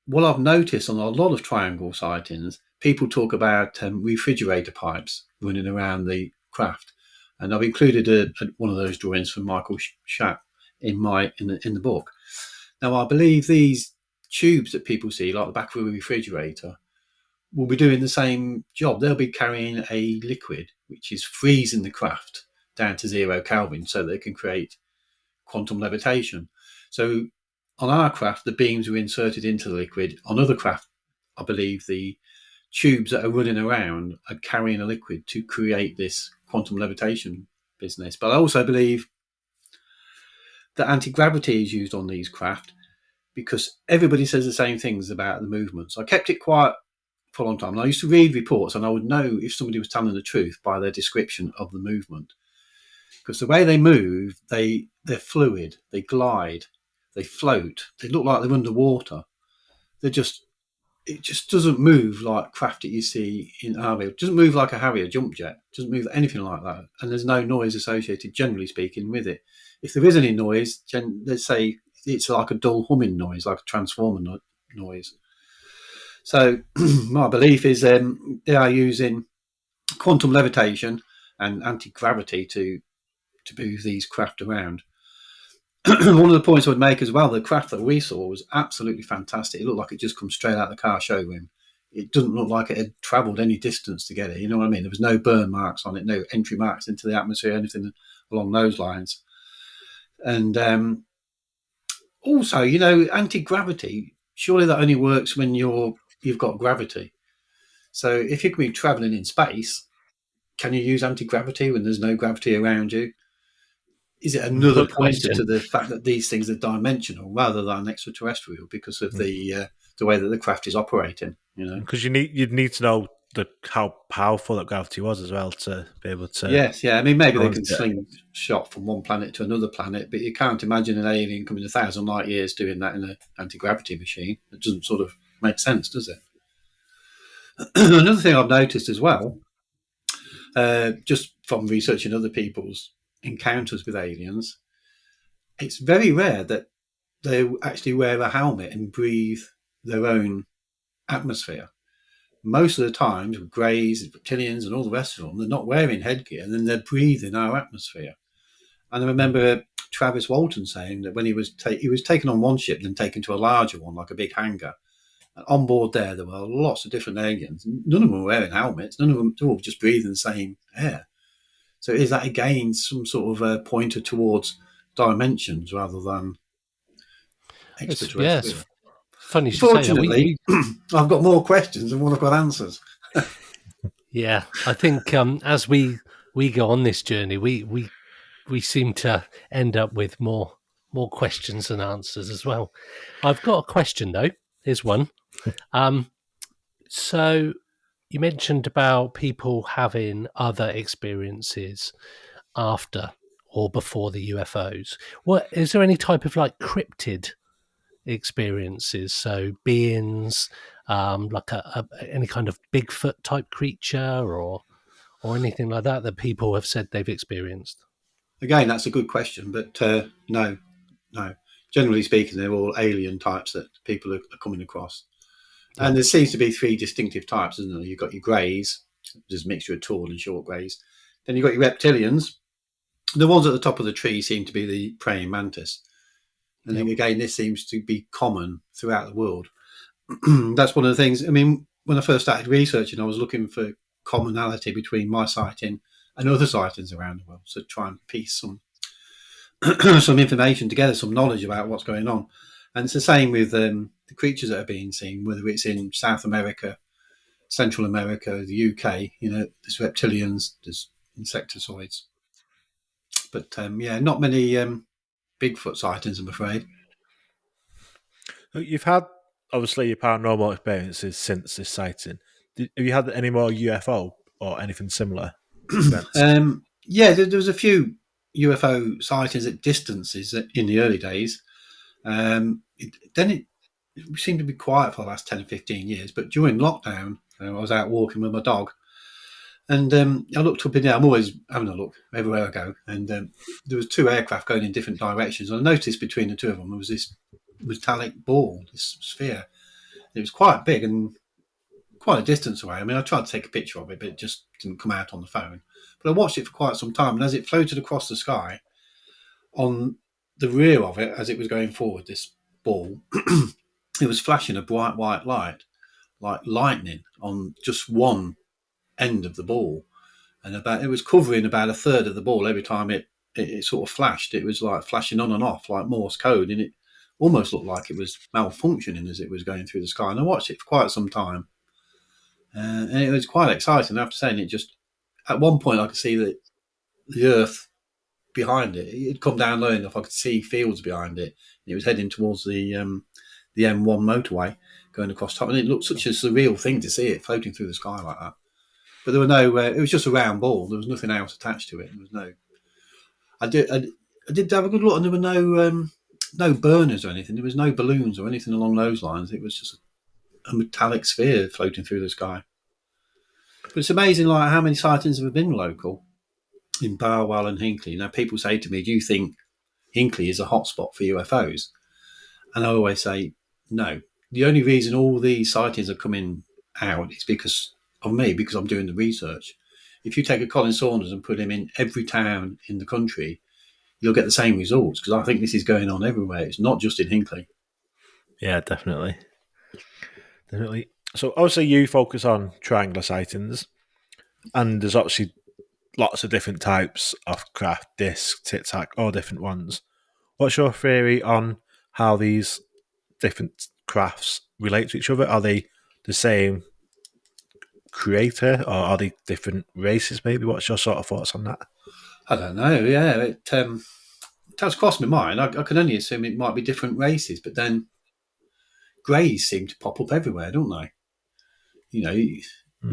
E: what I've noticed on a lot of triangle sightings, people talk about refrigerator pipes running around the craft. And I've included one of those drawings from Michael Schack in the book. Now, I believe these tubes that people see, like the back of a refrigerator, will be doing the same job. They'll be carrying a liquid which is freezing the craft down to 0 Kelvin so they can create quantum levitation. So on our craft, the beams are inserted into the liquid. On other craft, I believe the tubes that are running around are carrying a liquid to create this quantum levitation business. But I also believe that anti-gravity is used on these craft because everybody says the same things about the movements. I kept it quiet for a long time. And I used to read reports and I would know if somebody was telling the truth by their description of the movement. Because the way they move, they're fluid, they glide, they float, they look like they're underwater. It just doesn't move like craft that you see in Harrier. It doesn't move like a Harrier jump jet. It doesn't move anything like that. And there's no noise associated, generally speaking, with it. If there is any noise, let's say it's like a dull humming noise, like a transformer noise. So my belief is they are using quantum levitation and anti-gravity to move these craft around. One of the points I would make as well, the craft that we saw was absolutely fantastic. It looked like it just come straight out of the car showroom. It doesn't look like it had travelled any distance to get it. You know what I mean? There was no burn marks on it, no entry marks into the atmosphere, anything along those lines. And also, anti-gravity, surely that only works when you've got gravity. So if you can be travelling in space, can you use anti-gravity when there's no gravity around you? Is it another pointer to the fact that these things are dimensional rather than extraterrestrial because of the way that the craft is operating?
D: Because you'd need to know how powerful that gravity was as well to be able to.
E: Yes, yeah. I mean, maybe they can slingshot from one planet to another planet, but you can't imagine an alien coming 1,000 light years doing that in an anti-gravity machine. It doesn't sort of make sense, does it? Another thing I've noticed as well, just from researching other people's encounters with aliens, it's very rare that they actually wear a helmet and breathe their own atmosphere. Most of the times with greys, reptilians and all the rest of them, they're not wearing headgear and then they're breathing our atmosphere. And I remember Travis Walton saying that when he was taken on one ship and then taken to a larger one, like a big hangar, and on board there were lots of different aliens. None of them were wearing helmets. None of them, they were all just breathing the same air. So is that again some sort of a pointer towards dimensions rather than extraterrestrial?
C: Yes. Funny you say that.
E: Fortunately, I've got more questions than what I've got answers.
C: Yeah, I think as we go on this journey, we seem to end up with more questions than answers as well. I've got a question though. Here's one. So you mentioned about people having other experiences after or before the UFOs. What is there any type of like cryptid experiences? So beings, like any kind of Bigfoot type creature or anything like that people have said they've experienced?
E: Again, that's a good question, but no. Generally speaking, they're all alien types that people are coming across. Yeah. And there seems to be 3 distinctive types, isn't there? You've got your greys, there's a mixture of tall and short greys. Then you've got your reptilians. The ones at the top of the tree seem to be the praying mantis. And again, this seems to be common throughout the world. That's one of the things. I mean, when I first started researching, I was looking for commonality between my sighting and other sightings around the world. So try and piece some some information together, some knowledge about what's going on. And it's the same with the creatures that are being seen, whether it's in South America, Central America, the UK. There's reptilians, there's insectoids, but not many Bigfoot sightings, I'm afraid.
D: You've had, obviously, your paranormal experiences since this sighting. Have you had any more UFO or anything similar events?
E: There was a few UFO sightings at distances in the early days. Then it seemed to be quiet for the last 10 or 15 years. But during lockdown, I was out walking with my dog, and I looked up in the air. I'm always having a look everywhere I go. And there was 2 aircraft going in different directions. And I noticed between the 2 of them, there was this metallic ball, this sphere. It was quite big and quite a distance away. I mean, I tried to take a picture of it, but it just didn't come out on the phone. But I watched it for quite some time, and as it floated across the sky, on the rear of it, as it was going forward, this ball, it was flashing a bright white light, like lightning, on just one end of the ball. And it was covering about a third of the ball every time it sort of flashed. It was like flashing on and off, like Morse code, and it almost looked like it was malfunctioning as it was going through the sky. And I watched it for quite some time. And it was quite exciting, I have to say. And it just, at one point, I could see that the Earth behind it. It'd come down low enough, I could see fields behind it. It was heading towards the M1 motorway going across top. And it looked such a surreal thing to see it floating through the sky like that. But there were no, it was just a round ball. There was nothing else attached to it. There was no, I did have a good look, and there were no burners or anything. There was no balloons or anything along those lines. It was just a metallic sphere floating through the sky. But it's amazing, like, how many sightings have been local in Barwell and Hinckley. Now, people say to me, do you think Hinckley is a hotspot for UFOs? And I always say, no. The only reason all these sightings are coming out is because of me, because I'm doing the research. If you take a Colin Saunders and put him in every town in the country, you'll get the same results, because I think this is going on everywhere. It's not just in Hinckley.
D: Yeah, definitely. So obviously you focus on triangular sightings, and there's obviously lots of different types of craft, disc, tic-tac, all different ones. What's your theory on how these different crafts relate to each other? Are they the same creator, or are they different races maybe? What's your sort of thoughts on that?
E: I don't know, yeah. It has crossed my mind. I can only assume it might be different races, but then greys seem to pop up everywhere, don't they? You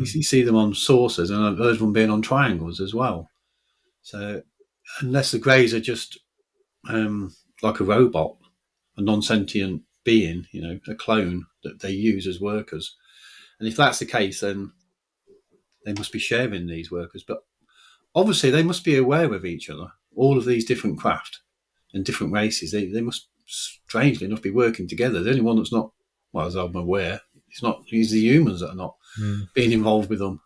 E: see them on saucers, and I've heard them being on triangles as well. So unless the greys are just like a robot, a non-sentient being, a clone that they use as workers. And if that's the case, then they must be sharing these workers. But obviously they must be aware of each other, all of these different craft and different races. They must, strangely enough, be working together. The only one that's not, well, as I'm aware, it's the humans that are not being involved with them.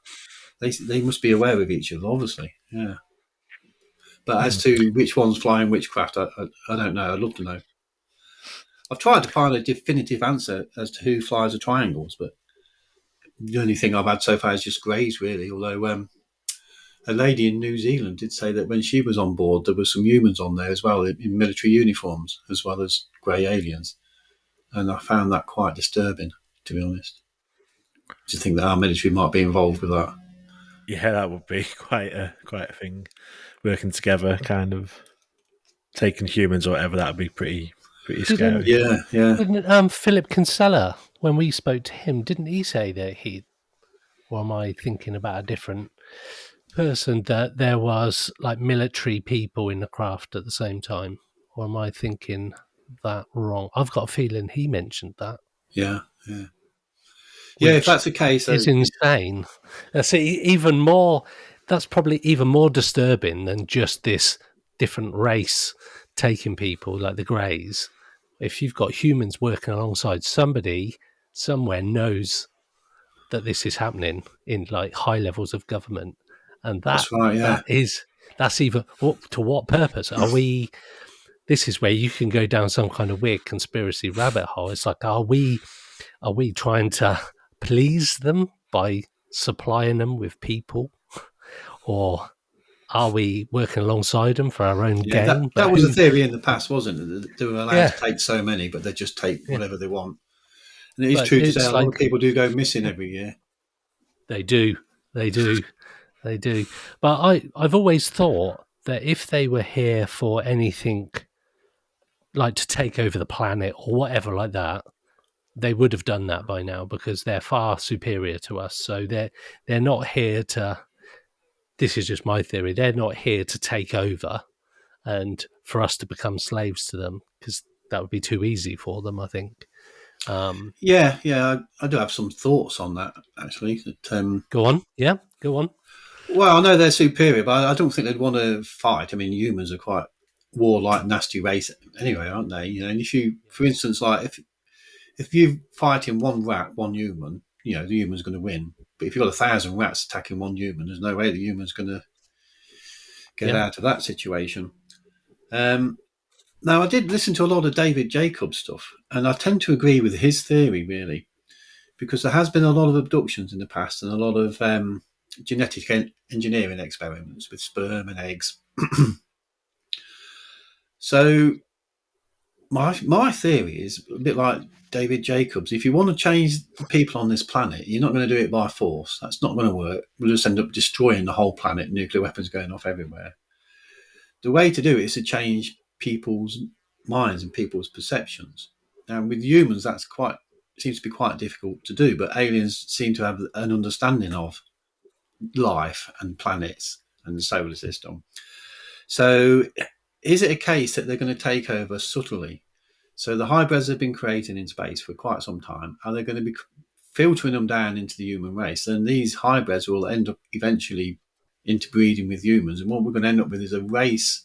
E: They must be aware of each other, obviously, yeah. But as to which one's flying which craft, I don't know. I'd love to know. I've tried to find a definitive answer as to who flies the triangles, but the only thing I've had so far is just greys, really. Although a lady in New Zealand did say that when she was on board, there were some humans on there as well in military uniforms, as well as grey aliens. And I found that quite disturbing, to be honest. Do you think that our military might be involved with that?
D: Yeah, that would be quite a thing. Working together, kind of taking humans or whatever, that would be pretty scary.
E: Yeah.
C: Didn't Philip Kinsella, when we spoke to him, didn't he say that or am I thinking about a different person, that there was like military people in the craft at the same time? Or am I thinking that wrong? I've got a feeling he mentioned that.
E: Yeah. Yeah, if that's the case,
C: it's insane. That's probably even more disturbing than just this different race taking people, like the greys. If you've got humans working alongside somebody somewhere knows that this is happening in like high levels of government, and that's right, yeah. That's even to what purpose? Are we? this is where you can go down some kind of weird conspiracy rabbit hole. It's like, are we trying to please them by supplying them with people, or are we working alongside them for our own
E: Yeah,
C: gain?
E: that was a theory in the past, wasn't it? They were allowed
C: Yeah.
E: to take so many, but they just take
C: Yeah.
E: whatever they want. And it is
C: But
E: true to say
C: it's
E: a lot
C: like-
E: of people do go missing every year.
C: They do. But I've always thought that if they were here for anything like to take over the planet or whatever like that, they would have done that by now, because they're far superior to us. So they're not here to. This is just my theory. They're not here to take over and for us to become slaves to them, because that would be too easy for them, I think.
E: Yeah, I do have some thoughts on that, actually. That,
C: Go on. Yeah, go on.
E: well, I know they're superior, but I don't think they'd want to fight. I mean, humans are quite warlike, nasty race anyway, aren't they? You know, and if you, for instance, like if you're fighting one rat, one human, you know, the human's going to win. But if you've got 1,000 rats attacking one human, there's no way the human's going to get out of that situation. Now, I did listen to a lot of David Jacobs stuff, and I tend to agree with his theory, really, because there has been a lot of abductions in the past and a lot of genetic engineering experiments with sperm and eggs. So my theory is a bit like David Jacobs. If you want to change the people on this planet, you're not going to do it by force. That's not going to work. We'll just end up destroying the whole planet, nuclear weapons going off everywhere. The way to do it is to change people's minds and people's perceptions. Now, with humans, that's seems to be quite difficult to do, but aliens seem to have an understanding of life and planets and the solar system. So is it a case that they're going to take over subtly? So the hybrids have been created in space for quite some time. Are they going to be filtering them down into the human race? And these hybrids will end up eventually interbreeding with humans. And what we're going to end up with is a race,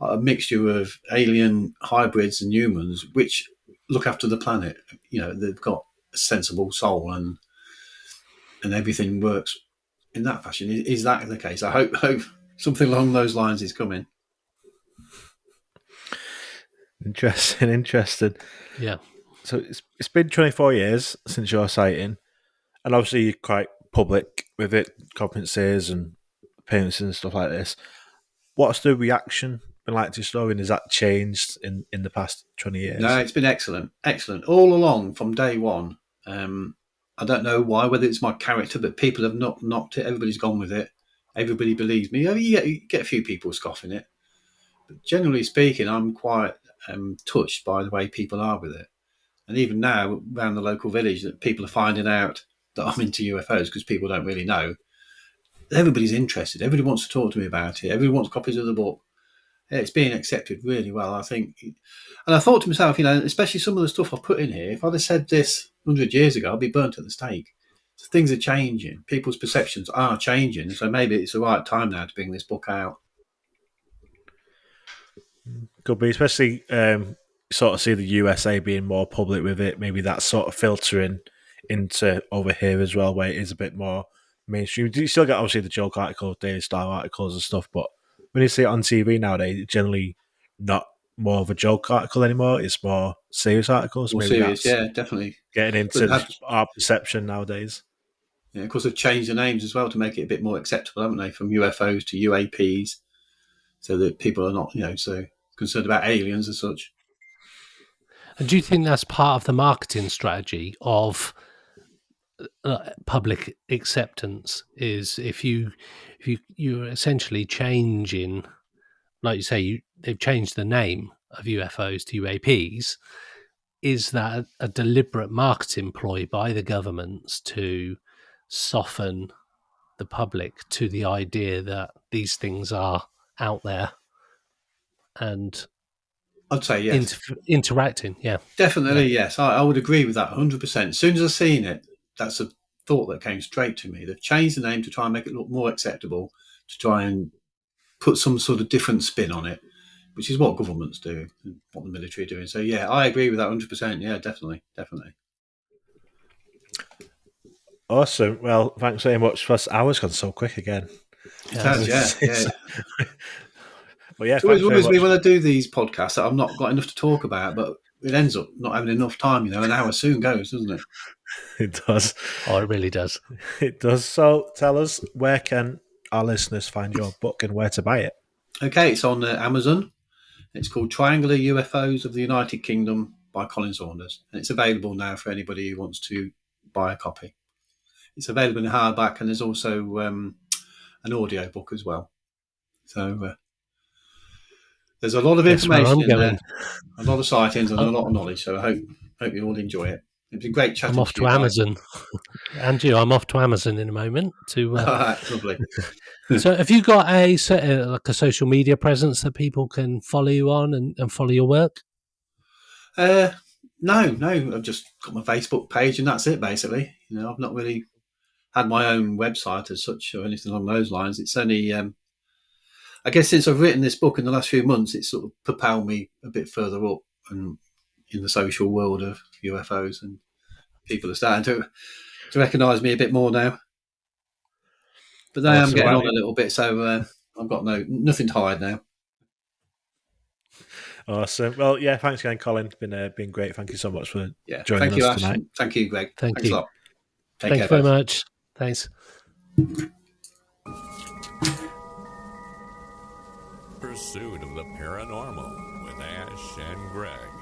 E: a mixture of alien hybrids and humans, which look after the planet. You know, they've got a sensible soul and everything works in that fashion. Is that the case? I hope something along those lines is coming.
D: Interesting.
C: Yeah.
D: So it's been 24 years since your sighting, and obviously you're quite public with it, conferences and appearances and stuff like this. What's the reaction been like to your story, and has that changed in the past 20 years?
E: No, it's been excellent all along from day one. I don't know why, whether it's my character, but people have not knocked it. Everybody's gone with it. Everybody believes me. You get a few people scoffing it, but generally speaking, I'm quite touched by the way people are with it. And even now, around the local village, that people are finding out that I'm into UFOs, because people don't really know. Everybody's interested. Everybody wants to talk to me about it. Everybody wants copies of the book. It's being accepted really well, I think. And I thought to myself, you know, especially some of the stuff I've put in here, if I'd have said this 100 years ago, I'd be burnt at the stake. So things are changing. People's perceptions are changing. So maybe it's the right time now to bring this book out.
D: Could be, especially sort of see the USA being more public with it. Maybe that's sort of filtering into over here as well, where it is a bit more mainstream. You still get obviously the joke articles, Daily Star articles and stuff, but when you see it on TV nowadays, it's generally not more of a joke article anymore. It's more serious articles.
E: More
D: Maybe
E: serious,
D: that's
E: yeah, definitely.
D: getting into our perception nowadays.
E: Yeah, of course, they've changed the names as well to make it a bit more acceptable, haven't they? From UFOs to UAPs, so that people are not, you know, so concerned about aliens and such.
C: And do you think that's part of the marketing strategy of public acceptance? Is if you're essentially changing, like you say, they've changed the name of UFOs to UAPs. Is that a deliberate marketing ploy by the governments to soften the public to the idea that these things are out there and
E: I'd say yes.
C: interacting? Yeah.
E: Definitely, yes. I would agree with that 100%. As soon as I've seen it, that's a thought that came straight to me. They've changed the name to try and make it look more acceptable, to try and put some sort of different spin on it, which is what governments do, and what the military are doing. So, yeah, I agree with that 100%. Yeah, definitely.
D: Awesome. Well, thanks very much. First hour's gone so quick again.
E: It has, yeah.
D: But yeah,
E: It always
D: thanks very
E: worries me
D: much.
E: when I do these podcasts that I've not got enough to talk about, but it ends up not having enough time. An hour soon goes, doesn't it?
D: It does.
C: Oh, it really does.
D: It does. So tell us, where can our listeners find your book and where to buy it?
E: Okay, it's on Amazon. It's called Triangular UFOs of the United Kingdom by Colin Saunders. And it's available now for anybody who wants to buy a copy. It's available in hardback, and there's also an audio book as well. So there's a lot of
C: Guess where
E: information
C: I'm
E: in there,
C: going.
E: a lot of sightings and a
C: Oh,
E: lot of knowledge. So I hope you all enjoy it. It's been great chatting
C: I'm off
E: to
C: to
E: you guys.
C: Amazon. And you, I'm off to Amazon in a moment. To
E: Lovely.
C: So, have you got like a social media presence that people can follow you on and follow your work?
E: No, I've just got my Facebook page and that's it, basically. I've not really had my own website as such or anything along those lines. It's only, I guess, since I've written this book in the last few months, it's sort of propelled me a bit further up and in the social world of UFOs, and people are starting to recognise me a bit more now. But I am
D: Awesome.
E: getting
D: Well,
E: on a little bit, so I've got nothing to hide now.
D: awesome. Well, yeah, thanks again, Colin. It's been great. Thank you so much for joining
E: Thank you,
D: us
E: Ash.
D: tonight.
E: Thank you, Greg.
C: Thank
E: Thanks
C: you.
E: a lot. Take
C: Thank
E: care,
C: you very
E: both.
C: much. Thanks.
B: Pursuit of the Paranormal with Ash and Greg.